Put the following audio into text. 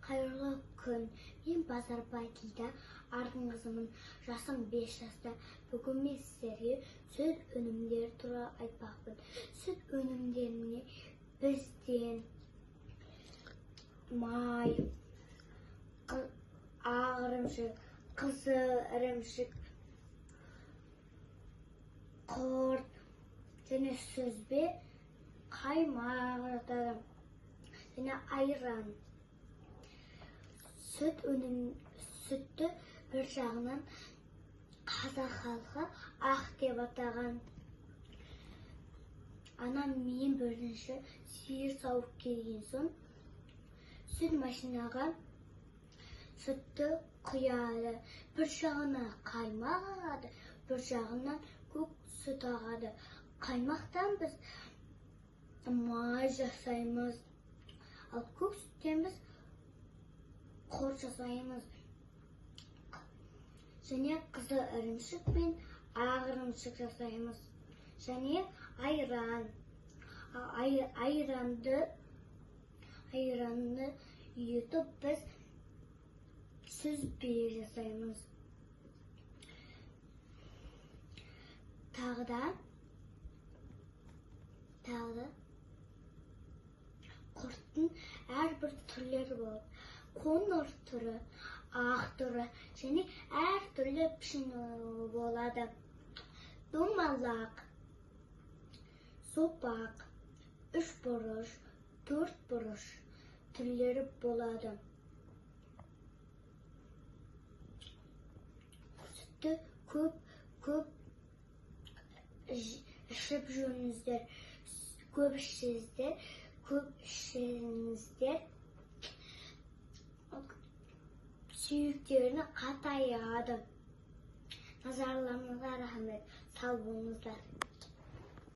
Hayırlı gün. Ben Bazarбай Dildar, Ardın kızımın. Жасым 5 жаста. Бүгін мен сіздерге сүт өнімдері туралы айтпақпын. Сүт өнімдеріне бізден май, ақ ірімшік, қызыл ірімшік, құрт және сүзбе, қаймақ жатады және айран. Сүтті бір жағынан қазақ халқы ақ деп атаған. Анам мен бірінші сиыр сауып келген соң сүт машинаға сүтті құяды. Бір жағынан қаймақ ағады, бір жағынан көк сүт ағады. Қаймақтан біз май жасаймыз, ал көк сүттен біз құрт жасаймыз. Және қызыл ірімшік пен ақ ірімшік жасаймыз. Және айран. Айранды үйітіп біз сүзбе жасаймыз. Тағы да құрттың әрбір түрлері болады. Қоңыр түрі, ақ түрі және әр түрлі пішіні болады. Домалақ, сопақ, 3 бұрыш, 4 бұрыш түрлері болады. Сүтті көп ішіп жүріңіздер, көп ішіңіздер. Сүйектеріне қатаяды. Назарларыңызға рахмет. Сау болыңыздар.